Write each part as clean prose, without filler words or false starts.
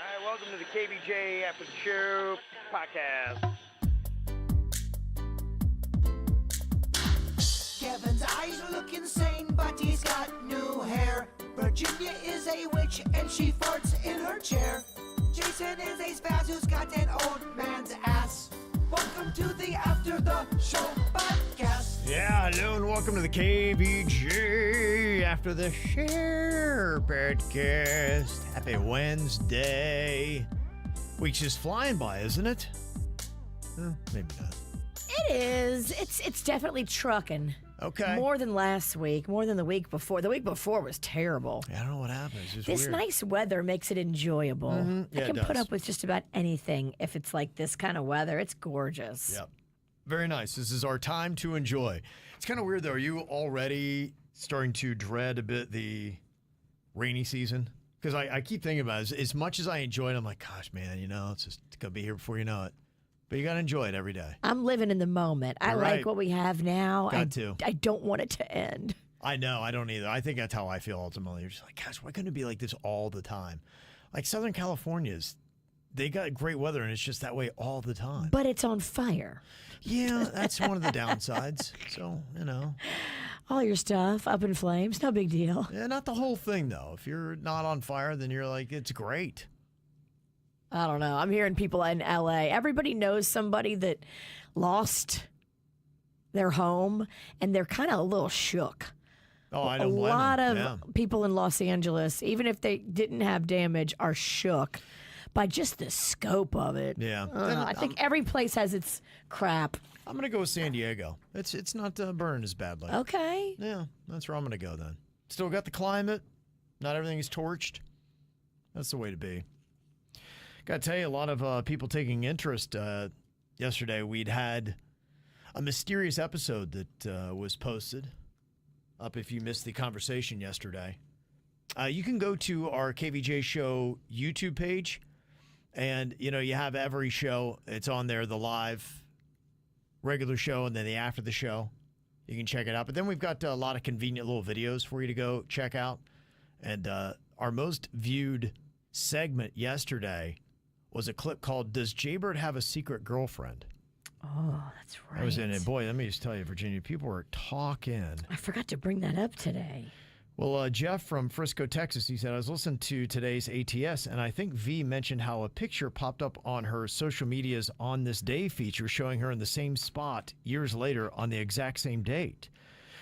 All right, welcome to the KVJ After the Show podcast. Kevin's eyes look insane, but he's got new hair. Virginia is a witch, and she farts in her chair. Jason is a spaz who's got an old man's ass. Welcome to the After the Show podcast. Yeah, hello and welcome to the KVJ After the Show podcast. Happy Wednesday. Week's just flying by, isn't it? Maybe not. It is. It's definitely trucking. Okay. More than last week, more than the week before. The week before was terrible. I don't know what happened. It's just This weird. nice weather makes it enjoyable. Yeah, I can it put does. up with just about anything if it's like this kind of weather. It's gorgeous. Yep. Very nice. This is our time to enjoy. It's kind of weird, though. Are you already starting to dread a bit the rainy season? Because I keep thinking about it. As much as I enjoy it, I'm like, gosh, man, it's just going to be here before you know it. But you got to enjoy it every day. I'm living in the moment. I Right. like what we have now. Got to. I don't want it to end. I know. I don't either. I think that's how I feel ultimately. You're just like, gosh, why couldn't it be like this all the time? Like Southern California's, they got great weather and it's just that way all the time. But it's on fire. Yeah, that's one of the downsides. So, All your stuff up in flames. No big deal. yeah, not the whole thing though. If you're not on fire, then you're like, it's great. I don't know. I'm hearing people in LA. Everybody knows somebody that lost their home, and they're kind of a little shook. Oh, I A don't blame lot them. of people in Los Angeles, even if they didn't have damage, are shook by just the scope of it. Yeah. I think every place has its crap. I'm going to go with San Diego. It's not burning as badly. Okay. Yeah, that's where I'm going to go then. Still got the climate. Not everything is torched. That's the way to be. Got to tell you, a lot of people taking interest yesterday. We'd had a mysterious episode that was posted up if you missed the conversation yesterday. You can go to our KVJ Show YouTube page, and, you have every show. It's on there, the live, regular show, and then the after the show. You can check it out. But then we've got a lot of convenient little videos for you to go check out. And our most viewed segment yesterday was a clip called "Does Jaybird Have a Secret Girlfriend?" Oh, that's right. I was in it. Boy, let me just tell you, Virginia, people were talking. I forgot to bring that up today. Well, Jeff from Frisco, Texas, he said, I was listening to today's ATS, and I think V mentioned how a picture popped up on her social media's On This Day feature showing her in the same spot years later on the exact same date.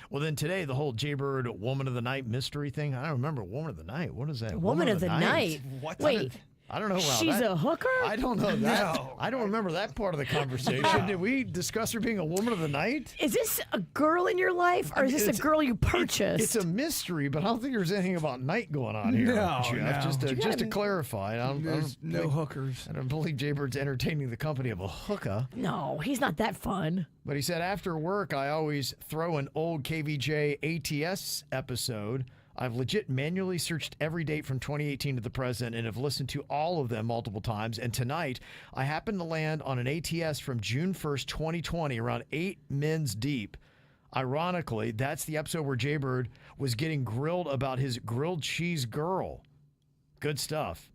Well, then today, the whole Jaybird Woman of the Night mystery thing, I don't remember Woman of the Night. What is that? Woman of the night. What? Wait. I don't know. How She's a hooker? I don't know that. No. I don't remember that part of the conversation. Did we discuss her being a woman of the night? Is this a girl in your life, or is this a girl you purchased? It's a mystery, but I don't think there's anything about night going on here. No, Jeff. no. Just to clarify, There's no hookers. I don't believe Jaybird's entertaining the company of a hooker. No, he's not that fun. But he said, after work, I always throw an old KVJ ATS episode. I've legit manually searched every date from 2018 to the present and have listened to all of them multiple times. And tonight, I happened to land on an ATS from June 1st, 2020, around 8 Men's Deep. Ironically, that's the episode where Jaybird was getting grilled about his grilled cheese girl. Good stuff.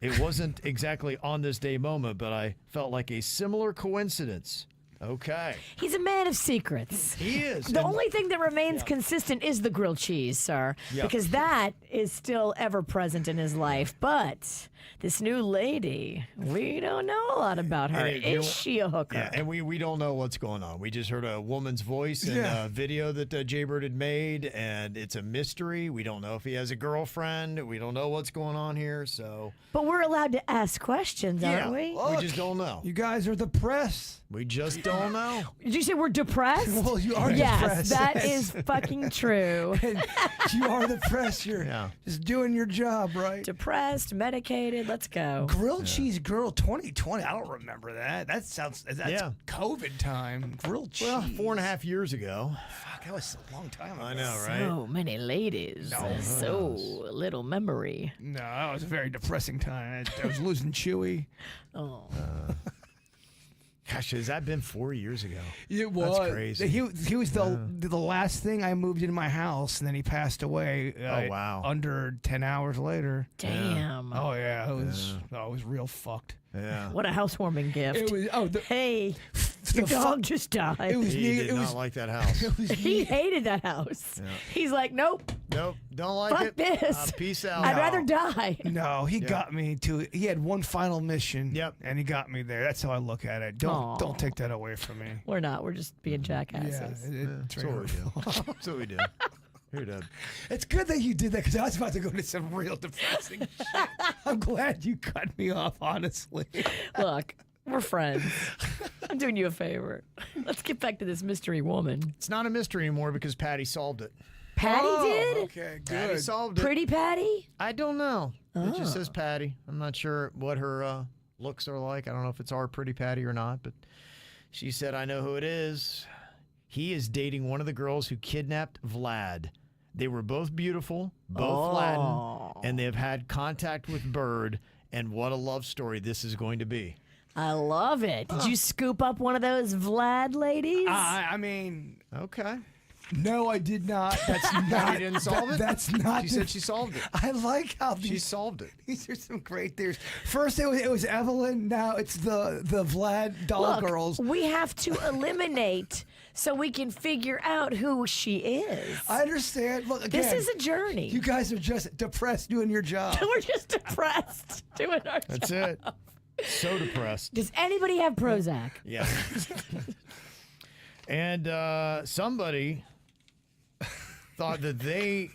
It wasn't exactly on this day moment, but I felt like a similar coincidence. Okay. He's a man of secrets. He is. The only thing that remains consistent is the grilled cheese, sir, because that is still ever present in his life. But this new lady, we don't know a lot about her. Is she a hooker? Yeah, and we don't know what's going on. We just heard a woman's voice in a video that Jaybird had made, and it's a mystery. We don't know if he has a girlfriend. We don't know what's going on here. So, But we're allowed to ask questions, aren't we? We just don't know. You guys are the press. We just don't know. Did you say we're depressed? Well, you are yes, depressed. that is fucking true. And you are the press. You're just doing your job, right? Depressed, medicated. Let's go. Grilled cheese girl 2020. I don't remember that. That's COVID time. Grilled cheese. Well, 4.5 years ago. Fuck, that was a long time ago. I know, right? So many ladies. So little memory. No, that was a very depressing time. I was losing Chewy. Oh. Gosh, has that been 4 years ago? It was. That's crazy. He was the last thing I moved into my house, and then he passed away. Oh, wow. Under 10 hours later. Damn. Oh yeah, it was real fucked. Yeah. What a housewarming gift. It was. Hey, your dog just died. It was He did not like that house. He hated that house. Yeah. He's like, nope. Nope, don't like Fuck it. this. Peace out. I'd rather die. No, he got me to. He had one final mission. Yep. And he got me there. That's how I look at it. Don't take that away from me. We're not. We're just being jackasses. It's That's what we do. That's what we do. Who did? It's good that you did that because I was about to go into some real depressing shit. I'm glad you cut me off, honestly. Look, we're friends. I'm doing you a favor. Let's get back to this mystery woman. It's not a mystery anymore because Patty solved it. Patty did? Okay, Patty good. solved it. Pretty Patty? I don't know. It just says Patty. I'm not sure what her looks are like. I don't know if it's our Pretty Patty or not, but she said, I know who it is. He is dating one of the girls who kidnapped Vlad. They were both beautiful, both Latin, and they have had contact with Bird, and what a love story this is going to be. I love it. Did you scoop up one of those Vlad ladies? I mean, Okay. no, I did not. That's not. She didn't solve it? That's not. She said she solved it. I like how She solved it. these are some great theories. First, it was Evelyn. Now it's the Vlad doll Look, girls. we have to eliminate so we can figure out who she is. I understand. Look, again, This is a journey. you guys are just depressed doing your job. We're just depressed doing our That's job. it. So depressed. Does anybody have Prozac? Yeah. And somebody thought that they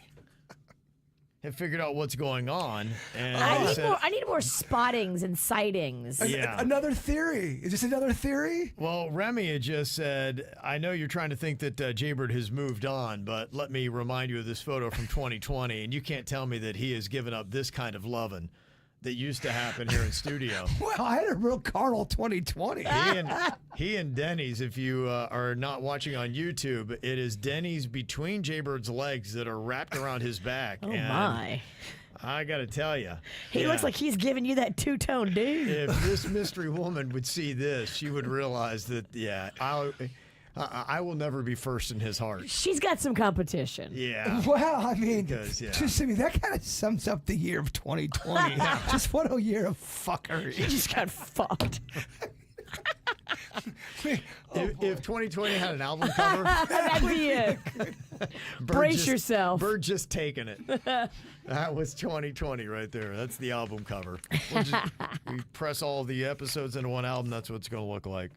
have figured out what's going on. And I need more spottings and sightings. Yeah. Another theory. Is this another theory? Well, Remy had just said, I know you're trying to think that Jaybird has moved on, but let me remind you of this photo from 2020, and you can't tell me that he has given up this kind of loving that used to happen here in studio. Well, I had a real carnal 2020. He and Denny's, if you are not watching on YouTube, it is Denny's between Jaybird's legs that are wrapped around his back. Oh, and my. I got to tell you. He looks like he's giving you that two-tone dude. If this mystery woman would see this, she would realize that, I will never be first in his heart. She's got some competition. Yeah. Well, I mean, Because, yeah. just I mean, that kind of sums up the year of 2020. Just what a year of fuckery. She just got fucked. If 2020 had an album cover, That'd be it. Brace yourself. Bird just taking it. That was 2020 right there. That's the album cover. We press all the episodes into one album. That's what it's going to look like.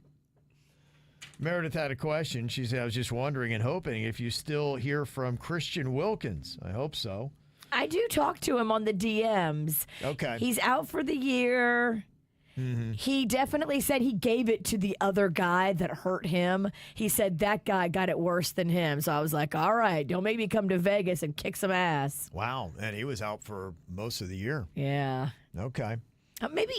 Meredith had a question. She said, I was just wondering and hoping if you still hear from Christian Wilkins. I hope so. I do talk to him on the DMs. Okay. He's out for the year. Mm-hmm. He definitely said he gave it to the other guy that hurt him. He said that guy got it worse than him. So I was like, all right, don't make me come to Vegas and kick some ass. Wow. And he was out for most of the year. Yeah. Okay. Maybe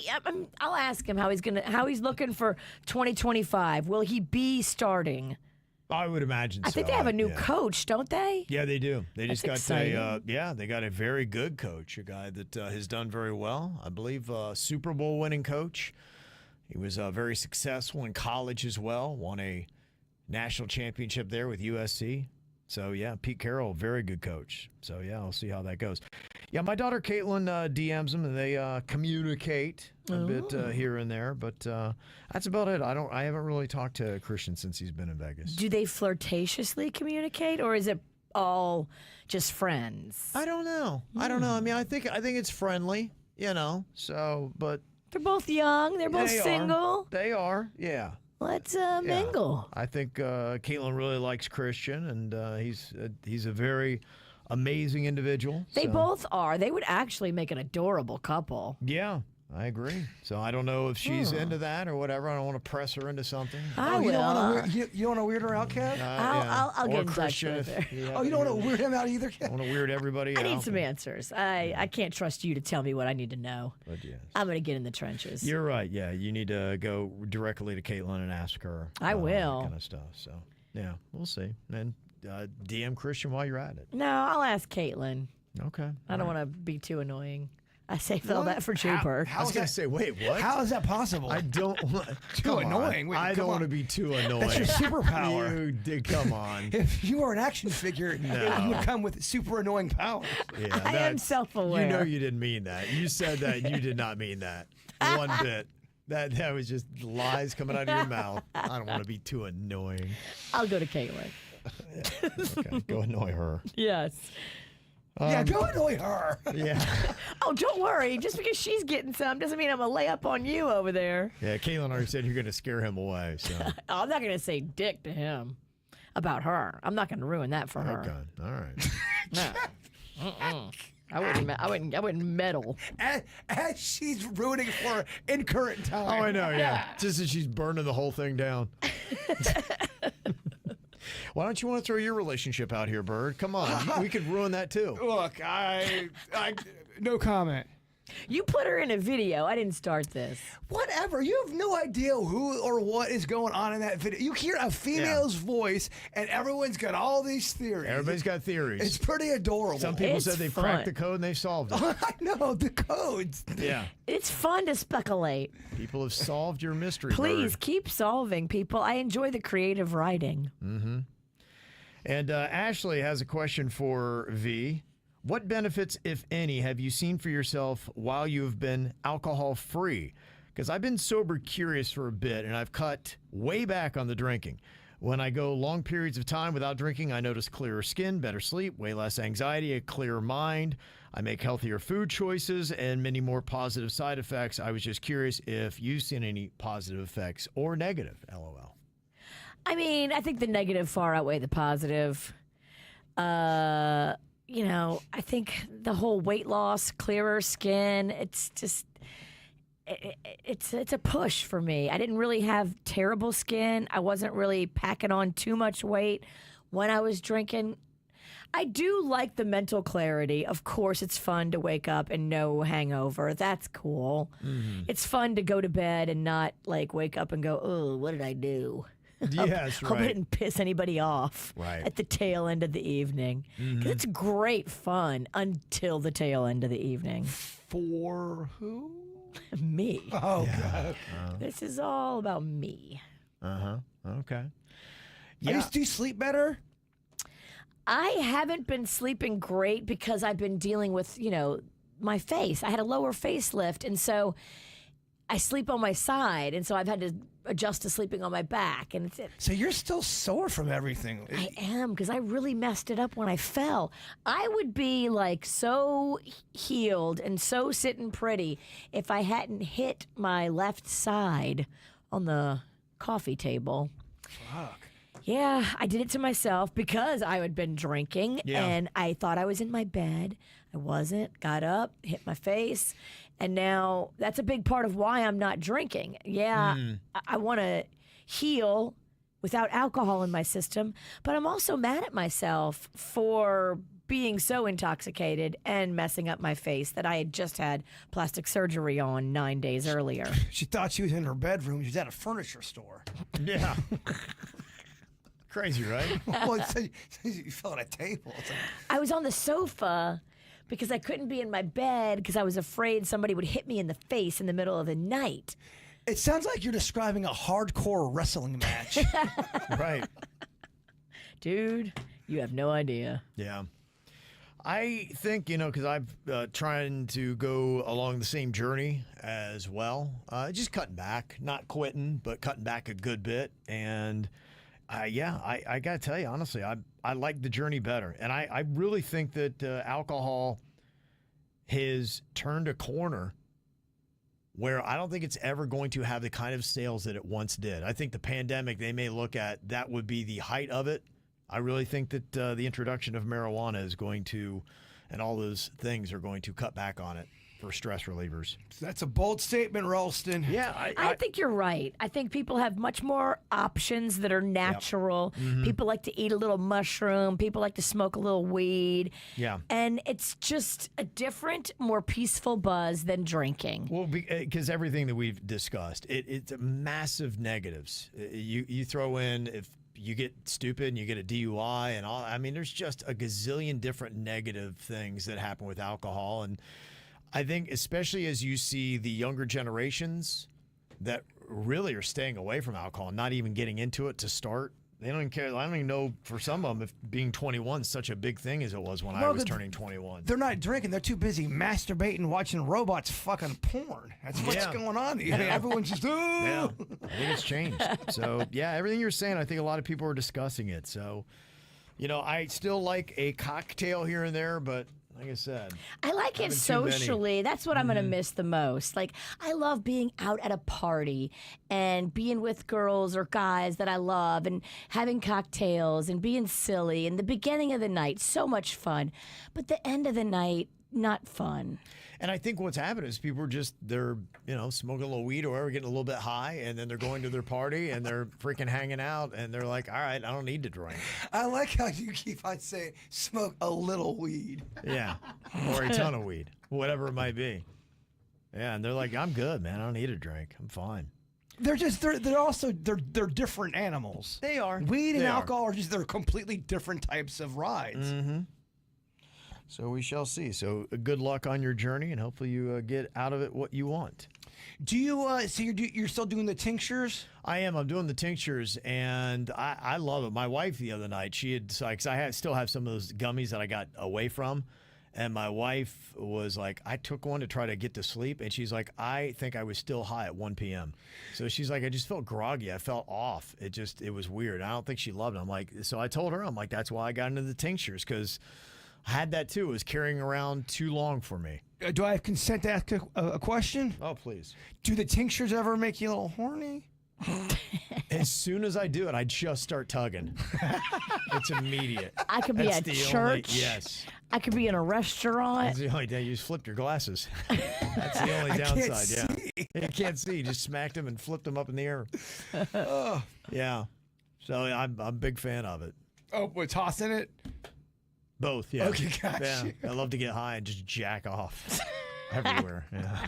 I'll ask him how he's looking for 2025. Will he be starting? I would imagine so. I think they have a new coach, don't they? Yeah, they do. They just got exciting. they got a very good coach, a guy that has done very well. I believe Super Bowl winning coach. He was very successful in college as well. Won a national championship there with USC. So yeah, Pete Carroll, very good coach. So yeah, I'll see how that goes. Yeah, my daughter Caitlin DMs him, and they communicate a bit here and there, but that's about it. I haven't really talked to Christian since he's been in Vegas. Do they flirtatiously communicate, or is it all just friends? I don't know. I mean, I think it's friendly, So, but They're both young. They're both single. They are. Yeah. Let's mingle. I think Caitlin really likes Christian, and he's a very amazing individual. They both are. They would actually make an adorable couple. Yeah, I agree. So I don't know if she's into that or whatever. I don't want to press her into something. I will. You don't want to weird her out, Kev? I'll get in touch Christian with her. Oh, you don't want to weird him out either, I Kev? want to weird everybody out. I need some answers. I can't trust you to tell me what I need to know. But yes. I'm going to get in the trenches. You're right. Yeah, you need to go directly to Caitlin and ask her. I will. That kind of stuff. So, yeah, we'll see. And DM Christian while you're at it. No, I'll ask Caitlin. Okay. I don't want to be too annoying. I saved all that for Jupiter. I was going to say, wait, what? How is that possible? I don't want Too annoying. Wait, I don't want to be too annoying. That's your superpower. You did, come on. If you were an action figure, you would come with super annoying powers. Yeah, I am self-aware. You know you didn't mean that. You said that. You did not mean that. One bit. That was just lies coming out of your mouth. I don't want to be too annoying. I'll go to Caitlin. Okay, go annoy her. Yes. Yeah, go annoy her. Yeah. Oh, don't worry. Just because she's getting some doesn't mean I'm going to lay up on you over there. Yeah, Caitlin already said you're going to scare him away. So I'm not going to say dick to him about her. I'm not going to ruin that for her. Okay. All right. No. I wouldn't meddle. As she's rooting for in current time. Oh, I know, yeah. Just as she's burning the whole thing down. Why don't you want to throw your relationship out here, Bird? Come on. We could ruin that too. Look, I no comment. You put her in a video. I didn't start this. Whatever. You have no idea who or what is going on in that video. You hear a female's voice, and everyone's got all these theories. Everybody's got theories. It's pretty adorable. Some people It's said they've fun. cracked the code and they've solved it. I know, the codes. Yeah. It's fun to speculate. People have solved your mystery, Please Bird. keep solving, people. I enjoy the creative writing. And Ashley has a question for V. What benefits, if any, have you seen for yourself while you've been alcohol-free? Because I've been sober curious for a bit, and I've cut way back on the drinking. When I go long periods of time without drinking, I notice clearer skin, better sleep, way less anxiety, a clearer mind. I make healthier food choices and many more positive side effects. I was just curious if you've seen any positive effects or negative, LOL. I mean, I think the negative far outweigh the positive. You know, I think the whole weight loss, clearer skin, it's just, it's a push for me. I didn't really have terrible skin. I wasn't really packing on too much weight when I was drinking. I do like the mental clarity. Of course, it's fun to wake up and no hangover. That's cool. It's fun to go to bed and not like wake up and go, oh, what did I do? Yes, Hope I right. didn't piss anybody off Right. at the tail end of the evening. 'Cause it's great fun until the tail end of the evening. For who? Me. Oh, God. This is all about me. Uh-huh. Okay. Do you sleep better? I haven't been sleeping great because I've been dealing with, you know, my face. I had a lower facelift, and so I sleep on my side, and so I've had to adjust to sleeping on my back. And So you're still sore from everything. I am, because I really messed it up when I fell. I would be like so healed and so sitting pretty if I hadn't hit my left side on the coffee table. Fuck. Yeah, I did it to myself because I had been drinking Yeah. and I thought I was in my bed. I wasn't. Got up, hit my face, and now that's a big part of why I'm not drinking. Yeah, I want to heal without alcohol in my system, but I'm also mad at myself for being so intoxicated and messing up my face that I had just had plastic surgery on 9 days earlier. She thought she was in her bedroom. She was at a furniture store. Yeah. Crazy, right? Well, it said you fell at a table. It's like, I was on the sofa because I couldn't be in my bed because I was afraid somebody would hit me in the face in the middle of the night. it sounds like you're describing a hardcore wrestling match. Right. Dude, you have no idea. Yeah. I think, because I've trying to go along the same journey as well. Just cutting back, not quitting, but cutting back a good bit. And I got to tell you, honestly, I like the journey better. And I really think that alcohol has turned a corner where I don't think it's ever going to have the kind of sales that it once did. I think the pandemic, they may look at that would be the height of it. I really think that the introduction of marijuana is going to, and all those things are going to cut back on it for stress relievers. That's a bold statement, Ralston. Yeah, I think you're right. I think people have much more options that are natural. People like to eat a little mushroom. People like to smoke a little weed. Yeah. And it's just a different, more peaceful buzz than drinking. Well, because everything that we've discussed, it's massive negatives. You throw in if you get stupid and you get a DUI and all. I mean, there's just a gazillion different negative things that happen with alcohol. And I think especially as you see the younger generations that really are staying away from alcohol and not even getting into it to start. They don't even care. I don't even know for some of them if being 21 is such a big thing as it was when I was turning 21. They're not drinking. They're too busy masturbating, watching robots fucking porn. That's what's going on. Everyone's just, yeah. I think it's changed. So, yeah, everything you're saying, I think a lot of people are discussing it. So, I still like a cocktail here and there, but like I said, I like it socially. That's what I'm going to miss the most. Like, I love being out at a party and being with girls or guys that I love and having cocktails and being silly. And the beginning of the night, so much fun. But the end of the night, not fun. And I think what's happening is people are they're smoking a little weed or whatever, getting a little bit high, and then they're going to their party and they're freaking hanging out, and they're like, all right, I don't need to drink. I like how you keep on saying, smoke a little weed. Yeah, or a ton of weed, whatever it might be. Yeah, and they're like, I'm good, man. I don't need a drink. I'm fine. They're different animals. They are. Weed and alcohol are they're completely different types of rides. Mm-hmm. So we shall see. So good luck on your journey, and hopefully you get out of it what you want. Do you? So you're still doing the tinctures? I am. I'm doing the tinctures, and I love it. My wife the other night, she had, because I still have some of those gummies that I got away from, and my wife was like, I took one to try to get to sleep, and she's like, I think I was still high at 1 p.m. So she's like, I just felt groggy. I felt off. It was weird. I don't think she loved it. I'm like, so I told her, I'm like, that's why I got into the tinctures, because I had that too. It was carrying around too long for me. Do I have consent to ask a question? Oh, please. Do the tinctures ever make you a little horny? As soon as I do it, I just start tugging. It's immediate. I could be at church. Yes. I could be in a restaurant. That's the only day you just flipped your glasses. That's the only downside. Yeah. You can't see. You just smacked them and flipped them up in the air. Yeah. So I'm a big fan of it. Oh, we're tossing it? Both, yeah. Okay, gosh. Yeah. I love to get high and just jack off everywhere. Yeah.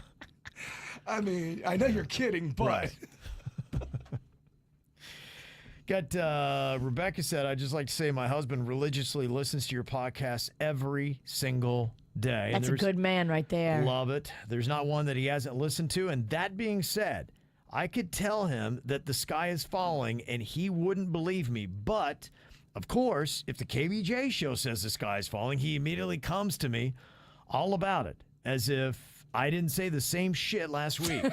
I mean, I know you're kidding, but. Right. Got Rebecca said, I'd just like to say my husband religiously listens to your podcast every single day. That's a good man right there. Love it. There's not one that he hasn't listened to. And that being said, I could tell him that the sky is falling and he wouldn't believe me. But, of course, if the KVJ show says the sky is falling, he immediately comes to me all about it, as if I didn't say the same shit last week.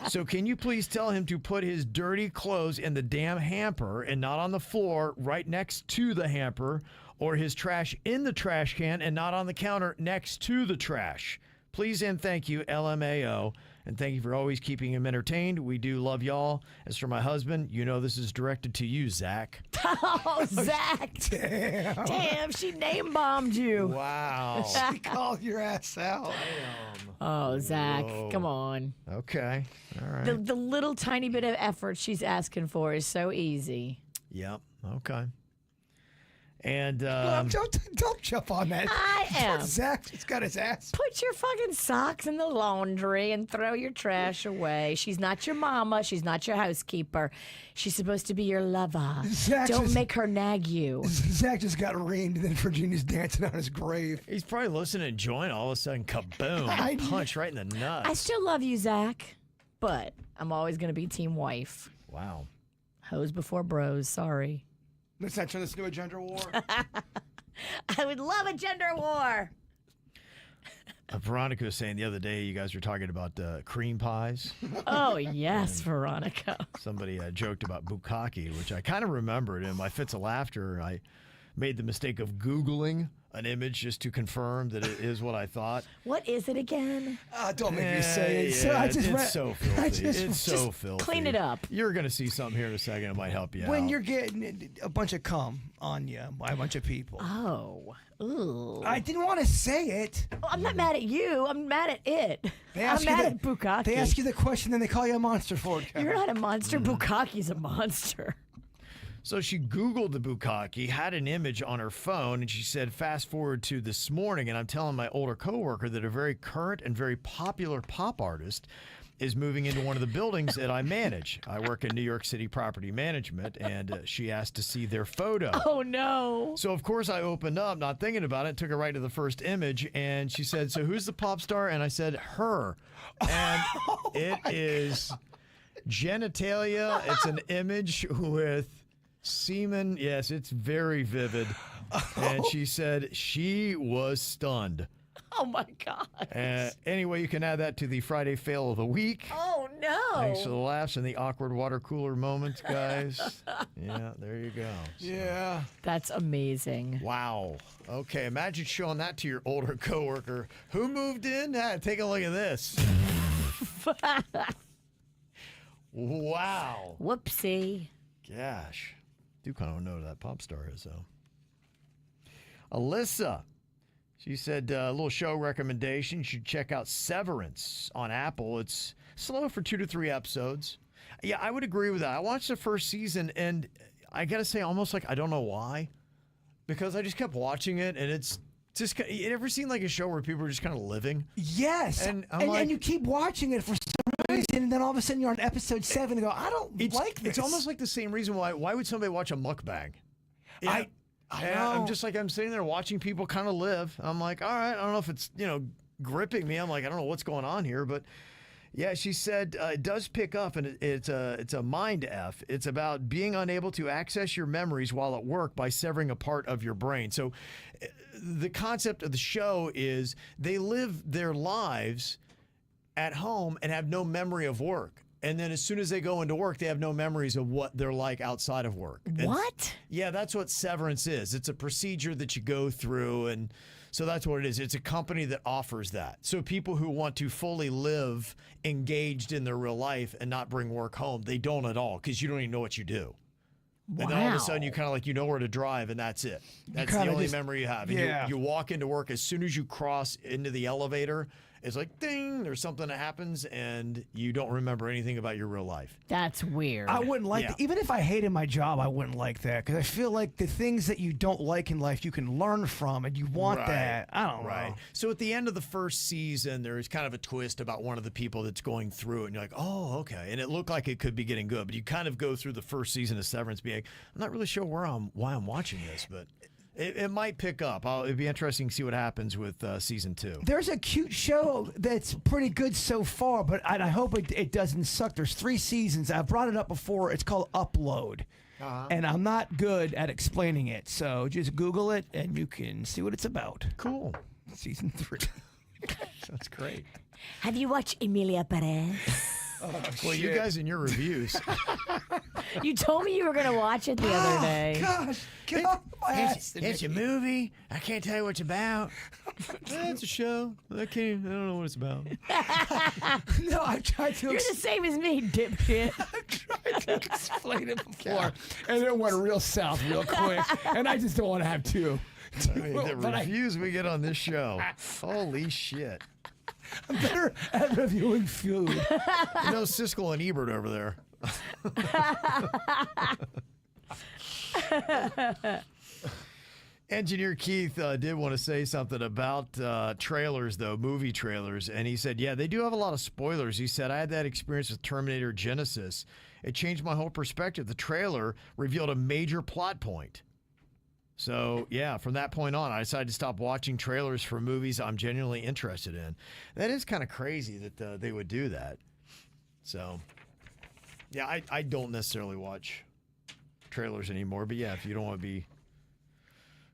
So can you please tell him to put his dirty clothes in the damn hamper and not on the floor right next to the hamper, or his trash in the trash can and not on the counter next to the trash? Please and thank you, LMAO. And thank you for always keeping him entertained. We do love y'all. As for my husband, you know this is directed to you, Zach. Oh, Zach. Damn, she name-bombed you. Wow. She called your ass out. Damn. Oh, Zach, come on. Okay. All right. The little tiny bit of effort she's asking for is so easy. Yep. Okay. And don't jump on that. I am. Zach, he's got his ass. Put your fucking socks in the laundry and throw your trash away. She's not your mama. She's not your housekeeper. She's supposed to be your lover. Don't make her nag you. Zach just got reamed, and then Virginia's dancing on his grave. he's probably listening and enjoying. All of a sudden, kaboom! Punch right in the nuts. I still love you, Zach, but I'm always going to be team wife. Wow. Hoes before bros. Sorry. Let's not turn this into a gender war. I would love a gender war. Veronica was saying the other day you guys were talking about cream pies. Oh, yes, Veronica. Somebody joked about bukkake, which I kind of remembered. In my fits of laughter, I made the mistake of Googling an image just to confirm that it is what I thought. What is it again? Don't make me say it. Yeah, it's so filthy. It's so filthy. Clean it up. You're going to see something here in a second. It might help you out. When you're getting a bunch of cum on you by a bunch of people. Oh. Ooh. I didn't want to say it. Oh, I'm not mad at you. I'm mad at it. I'm mad at Bukkake. They ask you the question, then they call you a monster for it. You're not a monster. Bukkake's a monster. So she Googled the bukkake, had an image on her phone, and she said, fast forward to this morning, and I'm telling my older coworker that a very current and very popular pop artist is moving into one of the buildings that I manage. I work in New York City property management, and she asked to see their photo. Oh, no. So, of course, I opened up, not thinking about it, took her right to the first image, and she said, so who's the pop star? And I said, her. And it is genitalia. It's an image with semen. Yes, it's very vivid. And she said she was stunned. Oh, my God. Anyway, you can add that to the Friday fail of the week. Oh, no. Thanks for the laughs and the awkward water cooler moments, guys. Yeah, there you go. So, Yeah. That's amazing. wow. Okay, imagine showing that to your older coworker. Who moved in? Take a look at this. Wow. Whoopsie. Gosh. Do kind of know who that pop star is, though. Alyssa. She said, a little show recommendation. You should check out Severance on Apple. It's slow for 2 to 3 episodes. Yeah, I would agree with that. I watched the first season, and I got to say, almost like I don't know why. Because I just kept watching it, and it's just, you ever seen like a show where people are just kind of living? Yes. And And you keep watching it for some reason, and then all of a sudden you're on episode 7 and go, I don't like this. It's almost like the same reason why would somebody watch a mukbang? I know. I'm just like, I'm sitting there watching people kind of live. I'm like, all right, I don't know if it's, gripping me. I'm like, I don't know what's going on here. But yeah, she said it does pick up, and it's a mind F. It's about being unable to access your memories while at work by severing a part of your brain. So the concept of the show is they live their lives at home and have no memory of work. And then as soon as they go into work, they have no memories of what they're like outside of work. What? Yeah, that's what severance is. It's a procedure that you go through, and so that's what it is. It's a company that offers that. So people who want to fully live engaged in their real life and not bring work home, they don't at all, because you don't even know what you do. Wow. And then all of a sudden you kind of like, you know where to drive, and that's it. That's the only memory you have. And Yeah. you walk into work, as soon as you cross into the elevator, it's like, ding, there's something that happens, and you don't remember anything about your real life. That's weird. I wouldn't like Yeah. that. Even if I hated my job, I wouldn't like that, because I feel like the things that you don't like in life, you can learn from, and you want that. I don't know. So at the end of the first season, there's kind of a twist about one of the people that's going through it, and you're like, oh, okay. And it looked like it could be getting good, but you kind of go through the first season of Severance being like, I'm not really sure why I'm watching this, but it might pick up. It'd be interesting to see what happens with season 2. There's a cute show that's pretty good so far, but I hope it doesn't suck. There's 3 seasons. I've brought it up before. It's called Upload. And I'm not good at explaining it. So just Google it, and you can see what it's about. Cool. Season 3. That's great. Have you watched Emilia Perez? Well, you guys in your reviews. You told me you were going to watch it the other day. Gosh, get off my ass. It's a movie. I can't tell you what it's about. It's a show. I don't know what it's about. No, I've tried to You're the same as me, dipshit. tried to explain it before, and it went real south real quick, and I just don't want to have 2. The reviews we get on this show. Holy shit. I'm better at reviewing food. You know Siskel and Ebert over there. Engineer Keith did want to say something about trailers, though, movie trailers. And he said, yeah, they do have a lot of spoilers. He said, I had that experience with Terminator Genesis. It changed my whole perspective. The trailer revealed a major plot point. So, yeah, from that point on, I decided to stop watching trailers for movies I'm genuinely interested in. That is kind of crazy that they would do that. So, yeah, I don't necessarily watch trailers anymore. But, yeah, if you don't want to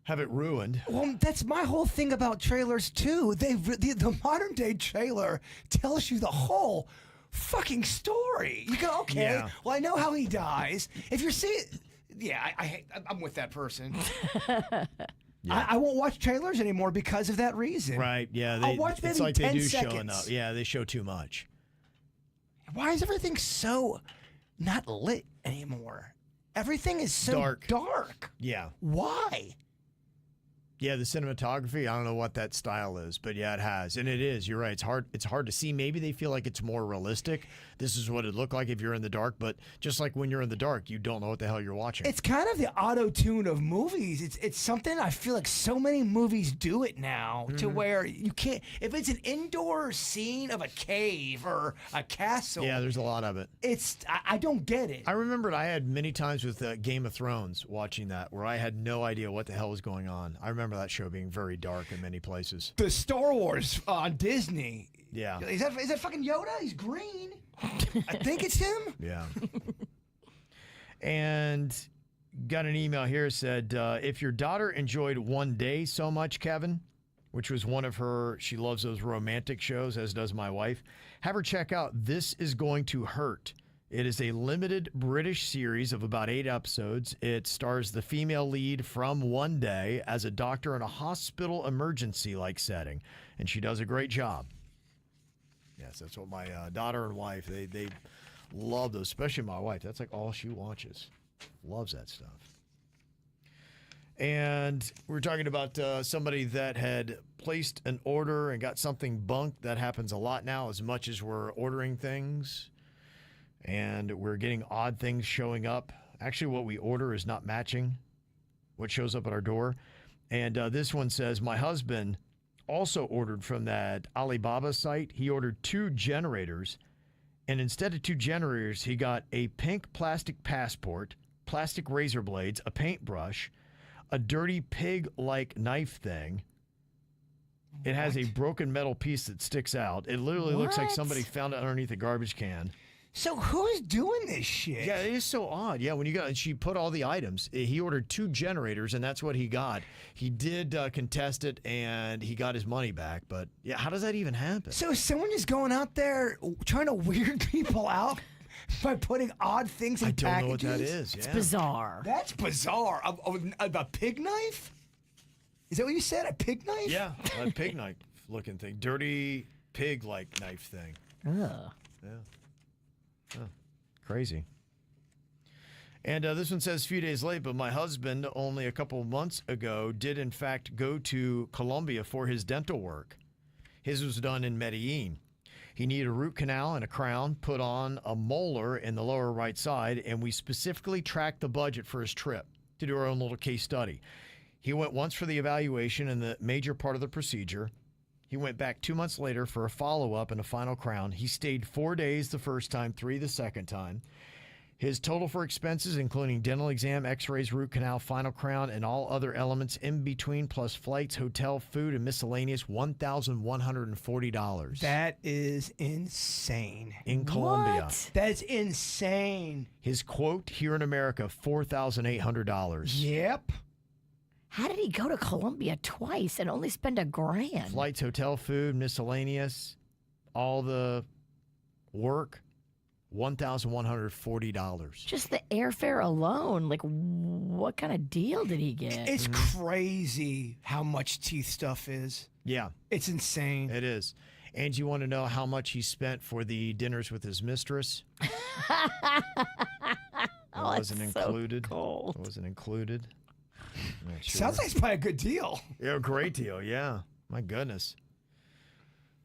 have it ruined. Well, that's my whole thing about trailers, too. The modern day trailer tells you the whole fuking story. You go, okay, Yeah. well, I know how he dies. If you're seeing... Yeah, I'm with that person. Yeah. I won't watch trailers anymore because of that reason. Right, yeah. I'll watch maybe it's like 10 they do seconds. show enough. Yeah, they show too much. Why is everything so not lit anymore? Everything is so Dark. dark. Yeah. Why? Yeah, the cinematography, I don't know what that style is, but yeah, it has. And it is. You're right. It's hard to see. Maybe they feel like it's more realistic. This is what it looked like if you're in the dark, but just like when you're in the dark, you don't know what the hell you're watching. It's kind of the auto-tune of movies. It's something I feel like so many movies do it now to where you can't, if it's an indoor scene of a cave or a castle. Yeah, there's a lot of it. I don't get it. I remembered I had many times with Game of Thrones watching that where I had no idea what the hell was going on. I remember that show being very dark in many places. The Star Wars on Disney. Yeah. Is that fucking Yoda? He's green. I think it's him. Yeah. And got an email here said, if your daughter enjoyed One Day so much, Kevin, which was one of her, she loves those romantic shows, as does my wife, have her check out This Is Going to Hurt. It is a limited British series of about 8 episodes. It stars the female lead from One Day as a doctor in a hospital emergency-like setting, and she does a great job. Yes, that's what my daughter and wife, they love those, especially my wife. That's like all she watches. Loves that stuff. And we're talking about somebody that had placed an order and got something bunked. That happens a lot now, as much as we're ordering things. And we're getting odd things showing up. Actually, what we order is not matching what shows up at our door. And this one says, my husband also ordered from that Alibaba site. He ordered 2 generators. And instead of 2 generators, he got a pink plastic passport, plastic razor blades, a paintbrush, a dirty pig-like knife thing. It has a broken metal piece that sticks out. It literally looks like somebody found it underneath a garbage can. So who's doing this shit? Yeah, it is so odd. Yeah, when you got, she put all the items. He ordered 2 generators, and that's what he got. He did contest it, and he got his money back. But yeah, how does that even happen? So is someone just going out there trying to weird people out by putting odd things in packages? I don't know what that is. It's bizarre. That's bizarre. A pig knife? Is that what you said? A pig knife? Yeah, a pig knife looking thing. Dirty pig-like knife thing. Ugh. Yeah. Oh, crazy. And this one says, a few days late, but my husband only a couple of months ago did in fact go to Colombia for his dental work. His was done in Medellin. He needed a root canal and a crown, put on a molar in the lower right side, and we specifically tracked the budget for his trip to do our own little case study. He went once for the evaluation and the major part of the procedure. He went back 2 months later for a follow-up and a final crown. He stayed 4 days the first time, 3 the second time. His total for expenses, including dental exam, x-rays, root canal, final crown, and all other elements in between, plus flights, hotel, food, and miscellaneous, $1,140. That is insane. In Colombia. What? That's insane. His quote here in America, $4,800. Yep. How did he go to Colombia twice and only spend $1,000? Flights, hotel, food, miscellaneous, all the work, $1,140. Just the airfare alone. Like, what kind of deal did he get? It's crazy how much teeth stuff is. Yeah, It's insane. it is. And you want to know how much he spent for the dinners with his mistress? It wasn't included. cold. It wasn't included. Not sure. Sounds like it's probably a good deal. Yeah, great deal. Yeah. My goodness.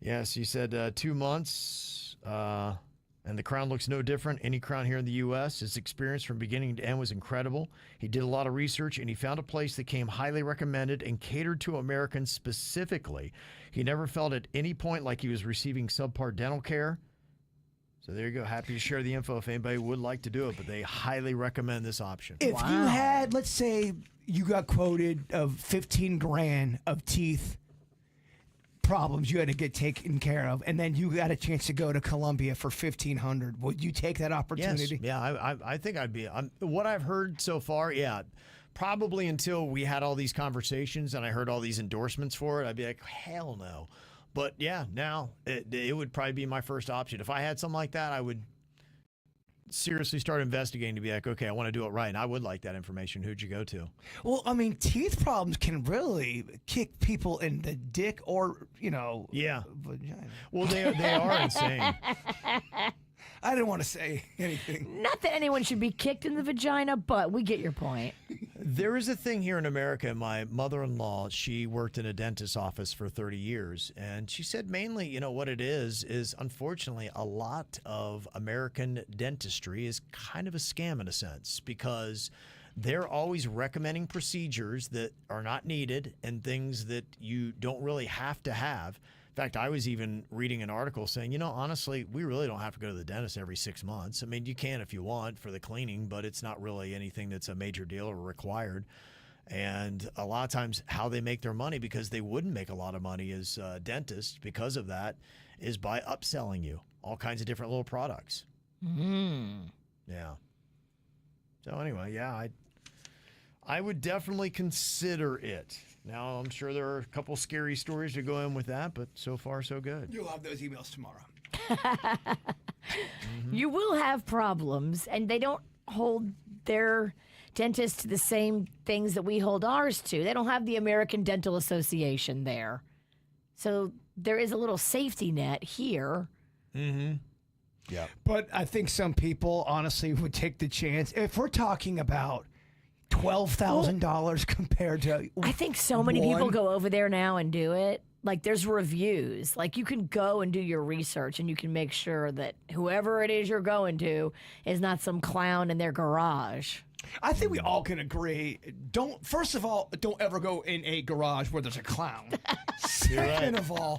Yes, you said 2 months, and the crown looks no different. Any crown here in the U.S. His experience from beginning to end was incredible. He did a lot of research, and he found a place that came highly recommended and catered to Americans specifically. He never felt at any point like he was receiving subpar dental care. So there you go. Happy to share the info if anybody would like to do it, but they highly recommend this option. If you had, let's say, you got quoted of 15 grand of teeth problems you had to get taken care of, and then you got a chance to go to Colombia for 1,500, would you take that opportunity? Yes. Yeah, I think I'd be. What I've heard so far, yeah, probably until we had all these conversations and I heard all these endorsements for it, I'd be like, hell no. But yeah, now it would probably be my first option. If I had something like that, I would seriously start investigating to be like, okay, I want to do it right. And I would like that information. Who'd you go to? Well, I mean, teeth problems can really kick people in the dick or, Yeah. vagina. Well, they are insane. I didn't want to say anything. Not that anyone should be kicked in the vagina, but we get your point. There is a thing here in America. My mother-in-law, she worked in a dentist's office for 30 years, and she said mainly, what it is unfortunately a lot of American dentistry is kind of a scam in a sense, because they're always recommending procedures that are not needed and things that you don't really have to have. In fact, I was even reading an article saying, honestly, we really don't have to go to the dentist every 6 months. I mean, you can if you want for the cleaning, but it's not really anything that's a major deal or required. And a lot of times how they make their money, because they wouldn't make a lot of money as dentists because of that, is by upselling you all kinds of different little products. Yeah. So anyway, yeah, I would definitely consider it. Now, I'm sure there are a couple scary stories to go in with that, but so far, so good. You'll have those emails tomorrow. You will have problems, and they don't hold their dentist to the same things that we hold ours to. They don't have the American Dental Association there. So there is a little safety net here. Yeah. But I think some people, honestly, would take the chance. If we're talking about $12,000 compared to I think so many people go over there now and do it. Like, there's reviews. Like, you can go and do your research, and you can make sure that whoever it is you're going to is not some clown in their garage. I think we all can agree. First of all, don't ever go in a garage where there's a clown. Second of all,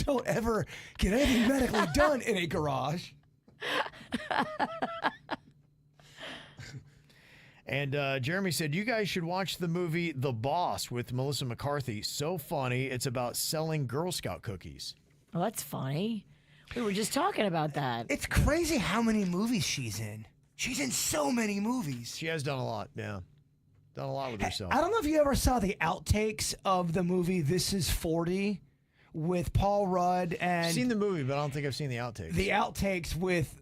don't ever get anything medically done in a garage. And Jeremy said, you guys should watch the movie The Boss with Melissa McCarthy. So funny. It's about selling Girl Scout cookies. Well, that's funny. We were just talking about that. It's crazy how many movies she's in. She's in so many movies. She has done a lot, yeah. Done a lot with herself. I don't know if you ever saw the outtakes of the movie This Is 40 with Paul Rudd and... I've seen the movie, but I don't think I've seen the outtakes. The outtakes with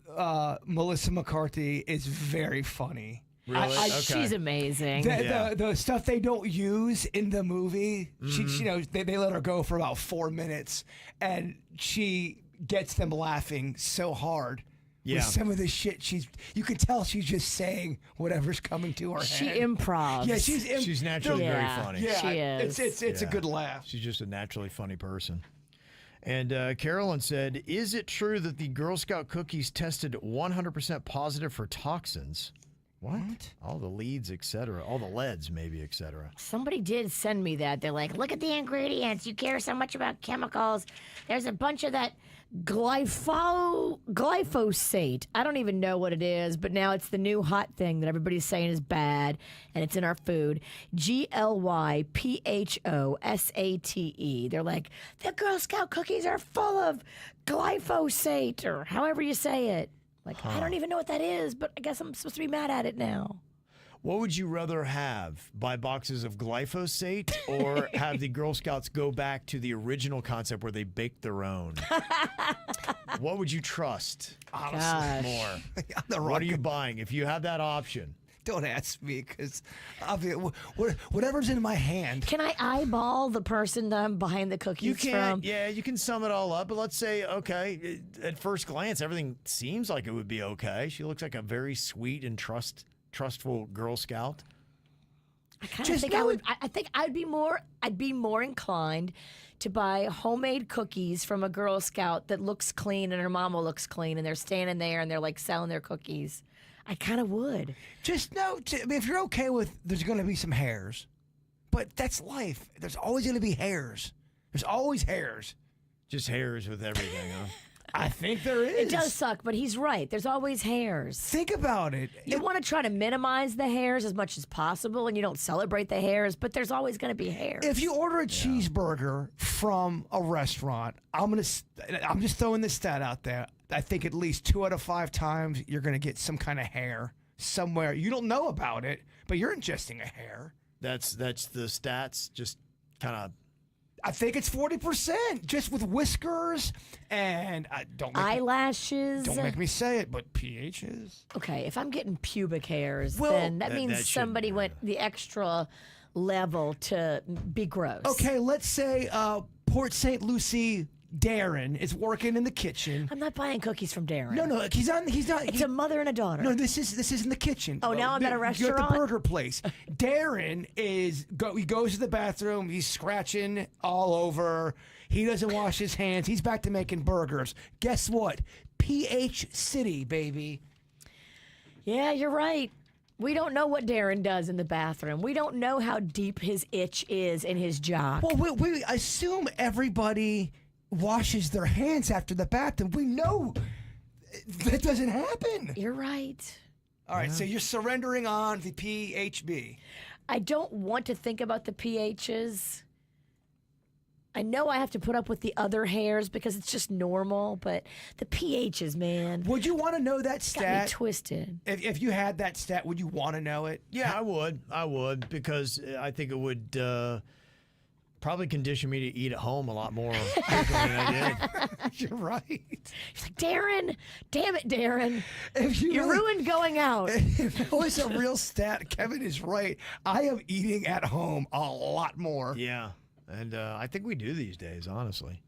Melissa McCarthy is very funny. Really? Okay. She's amazing. The stuff they don't use in the movie, they let her go for about 4 minutes, and she gets them laughing so hard. Yeah. With some of the shit you can tell she's just saying whatever's coming to her head. She improvs. Yeah, she's naturally very funny. Yeah, she is. It's a good laugh. She's just a naturally funny person. And Carolyn said, is it true that the Girl Scout cookies tested 100% positive for toxins? What? All the leads, etc. All the leads, maybe, etc. Somebody did send me that. They're like, look at the ingredients. You care so much about chemicals. There's a bunch of that glyphosate. I don't even know what it is, but now it's the new hot thing that everybody's saying is bad, and it's in our food. Glyphosate. They're like, the Girl Scout cookies are full of glyphosate, or however you say it. Like, I don't even know what that is, but I guess I'm supposed to be mad at it now. What would you rather have? Buy boxes of glyphosate or have the Girl Scouts go back to the original concept where they bake their own? What would you trust? Honestly, more. What are you buying if you have that option? Don't ask me, because whatever's in my hand. Can I eyeball the person that I'm buying the cookies You can, from? yeah, you can sum it all up. But let's say, okay, at first glance, everything seems like it would be okay. She looks like a very sweet and trustful Girl Scout. I kind of think I would. I think I'd be more inclined to buy homemade cookies from a Girl Scout that looks clean and her mama looks clean, and they're standing there and they're like selling their cookies. I kind of would. Just know, if you're okay with, there's going to be some hairs, but that's life. There's always going to be hairs. There's always hairs. Just hairs with everything, huh? I think there is. It does suck, but he's right. There's always hairs. Think about it. You want to try to minimize the hairs as much as possible, and you don't celebrate the hairs, but there's always going to be hairs. If you order a cheeseburger from a restaurant, I'm just throwing this stat out there. I think at least 2 out of 5 times you're going to get some kind of hair somewhere. You don't know about it, but you're ingesting a hair. That's the stats. Just kind of. I think it's 40% just with whiskers and eyelashes. Don't make me say it, but pHs. Okay, if I'm getting pubic hairs, then that means somebody went the extra level to be gross. Okay, let's say Port St. Lucie Darren is working in the kitchen. I'm not buying cookies from Darren. No, he's not. It's a mother and a daughter. No, this is in the kitchen. Oh, now I'm at a You're restaurant? at the burger place. Darren he goes to the bathroom. He's scratching all over. He doesn't wash his hands. He's back to making burgers. Guess what? PH City, baby. Yeah, you're right. We don't know what Darren does in the bathroom. We don't know how deep his itch is in his jock. Well, we assume everybody washes their hands after the bathroom. We know that doesn't happen. You're right. All right, so you're surrendering on the PHB. I don't want to think about the PHs. I know I have to put up with the other hairs because it's just normal, but the PHs, man. Would you want to know that Got stat? me twisted. If you had that stat, would you want to know it? Yeah, I would, because I think it would probably condition me to eat at home a lot more frequently than I did. You're right. She's like, Darren, damn it, Darren. If you really- ruined going out. If it was a real stat, Kevin is right. I am eating at home a lot more. Yeah, and I think we do these days, honestly.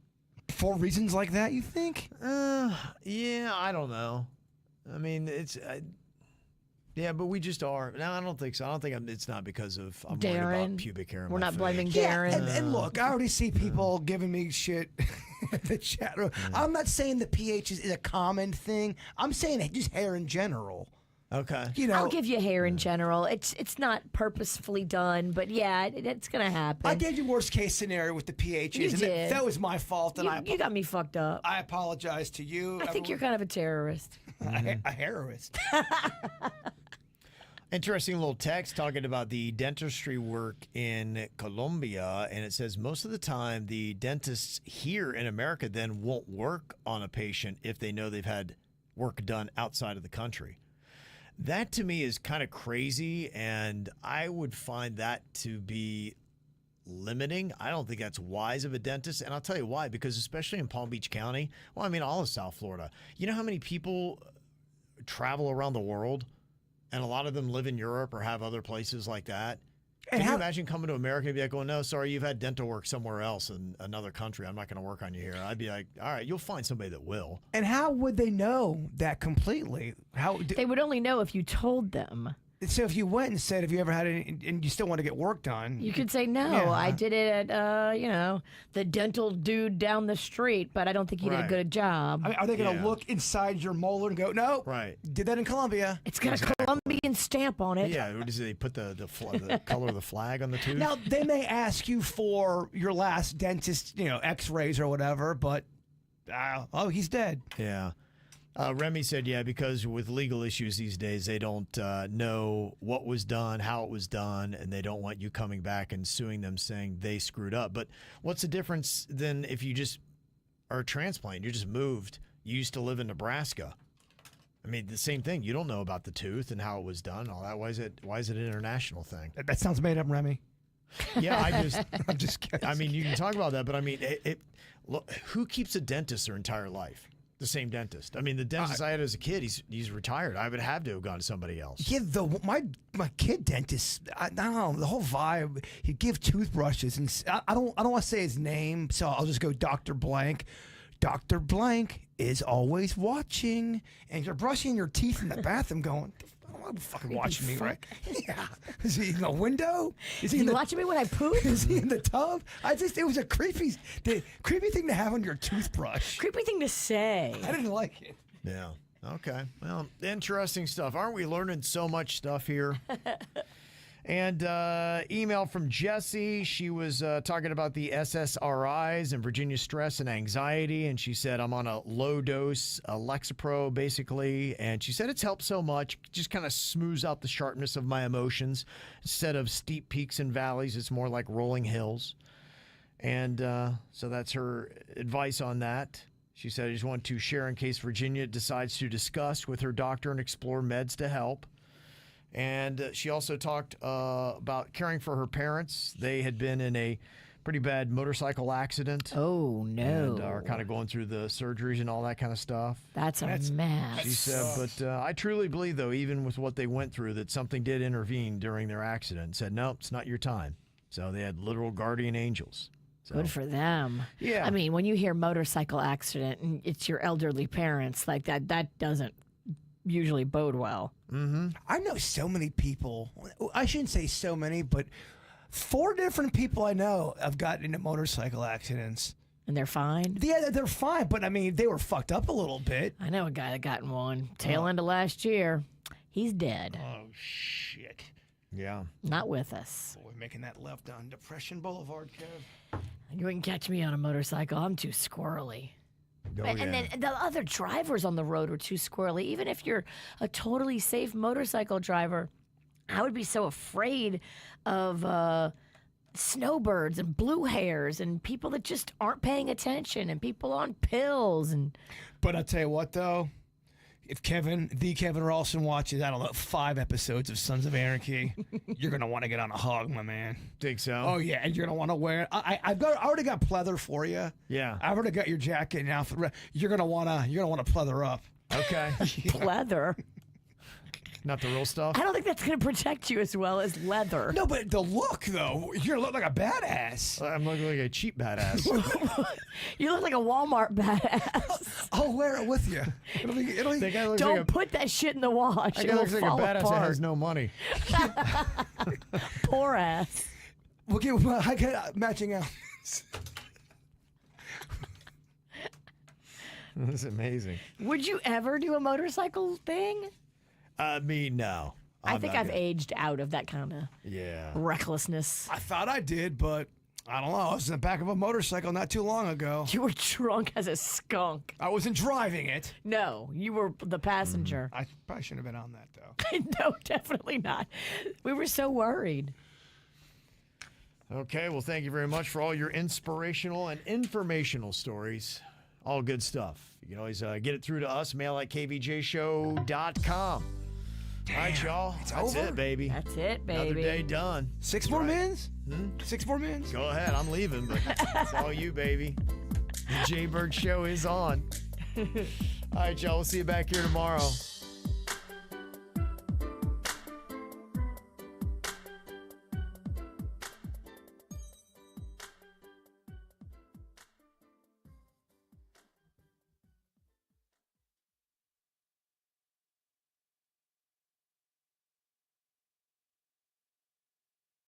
For reasons like that, you think? Yeah, I don't know. I mean, yeah, but we just are. No, I don't think so. I don't think it's not because of I'm worried Darren. about pubic hair. In We're my not food. blaming Yeah, Darren. and look, I already see people giving me shit in the chat room. I'm not saying the pH is a common thing. I'm saying just hair in general. Okay. You know, I'll give you hair in general. It's not purposefully done, but yeah, it's gonna happen. I gave you worst case scenario with the pHs. You and did. That was my fault, and you got me fucked up. I apologize to you. I think you're kind of a terrorist. a heroist. Interesting little text talking about the dentistry work in Colombia, and it says most of the time the dentists here in America then won't work on a patient if they know they've had work done outside of the country. That to me is kind of crazy, and I would find that to be limiting. I don't think that's wise of a dentist, and I'll tell you why, because especially in Palm Beach County, well, I mean, all of South Florida, you know how many people travel around the world, and a lot of them live in Europe or have other places like that? Can you imagine coming to America and be like, oh, no, sorry, you've had dental work somewhere else in another country. I'm not going to work on you here. I'd be like, all right, you'll find somebody that will. And how would they know that completely? They would only know if you told them. So if you went and said, have you ever had any, and you still want to get work done? You could say, no, Yeah. I did it at, the dental dude down the street, but I don't think you did a Right. good job. I mean, are they going to Yeah. look inside your molar and go, no, Right. did that in Colombia? It's got a Colombian stamp on it. Yeah, what is it? They put the color of the flag on the tooth? Now, they may ask you for your last dentist, x-rays or whatever, but, oh, he's dead. Yeah. Remy said, yeah, because with legal issues these days, they don't know what was done, how it was done, and they don't want you coming back and suing them saying they screwed up. But what's the difference then if you just are a transplant? You just moved. You used to live in Nebraska. I mean, the same thing. You don't know about the tooth and how it was done and all that. Why is it an international thing? That sounds made up, Remy. Yeah, I'm just kidding. I mean, you can talk about that, but I mean, look, who keeps a dentist their entire life? The same dentist. I mean, the dentist I had as a kid, he's retired. I would have to have gone to somebody else. Yeah, my kid dentist, I don't know, the whole vibe, he'd give toothbrushes, and I don't want to say his name, so I'll just go Dr. Blank. Dr. Blank is always watching, and you're brushing your teeth in the bathroom going, I'm fucking watching me, right? Yeah. Is he in the window? Is he watching me when I poop? Is he in the tub? It was a creepy thing to have on your toothbrush. Creepy thing to say. I didn't like it. Yeah. Okay. Well, interesting stuff. Aren't we learning so much stuff here? And email from Jessie. She was talking about the SSRIs and Virginia stress and anxiety. And she said, I'm on a low dose Lexapro, basically. And she said it's helped so much. Just kind of smooths out the sharpness of my emotions. Instead of steep peaks and valleys, it's more like rolling hills. And so that's her advice on that. She said, I just want to share in case Virginia decides to discuss with her doctor and explore meds to help. And she also talked about caring for her parents. They had been in a pretty bad motorcycle accident. Oh, no. And are kind of going through the surgeries and all that kind of stuff. That's a mess. She said, but I truly believe, though, even with what they went through, that something did intervene during their accident and said, no, it's not your time. So they had literal guardian angels. So, Good for them. Yeah. I mean, when you hear motorcycle accident and it's your elderly parents, like that doesn't usually bode well. I know so many people. I shouldn't say so many, but 4 different people I know have gotten into motorcycle accidents. And they're fine. Yeah, they're fine, but I mean, they were fucked up a little bit. I know a guy that got in one tail end of last year. He's dead. Oh, shit. Yeah. Not with us. Boy, making that left on Depression Boulevard, Kev. You wouldn't catch me on a motorcycle. I'm too squirrely. Oh, And yeah. then the other drivers on the road are too squirrely. Even if you're a totally safe motorcycle driver, I would be so afraid of snowbirds and blue hairs and people that just aren't paying attention and people on pills. But I'll tell you what, though. If Kevin Ralston watches, I don't know, 5 episodes of Sons of Anarchy, you're going to want to get on a hog, my man. Think so? Oh, yeah, and you're going to want to wear it. I already got pleather for you. Yeah. I already got your jacket and outfit. You're going to want to pleather up. Okay. Leather. Not the real stuff? I don't think that's going to protect you as well as leather. No, but the look, though, you're going to look like a badass. I'm looking like a cheap badass. You look like a Walmart badass. I'll wear it with you. It'll be That guy looks Don't like put that shit in the wash. that It guy will looks like a fall badass that apart. has no money. Poor ass. I get matching outfits. That's amazing. Would you ever do a motorcycle thing? Me, no. I I'm think not I've gonna- aged out of that kind of Yeah. recklessness. I thought I did, but I don't know. I was in the back of a motorcycle not too long ago. You were drunk as a skunk. I wasn't driving it. No, you were the passenger. I probably shouldn't have been on that, though. No, definitely not. We were so worried. Okay, well, thank you very much for all your inspirational and informational stories. All good stuff. You can always get it through to us, mail at kvjshow.com. All right, y'all. That's over? it, baby. That's it, Another baby. day done. 6 more minutes? 6 more minutes? Go ahead. I'm leaving, but it's all you, baby. The Jay Bird Show is on. All right, y'all. We'll see you back here tomorrow.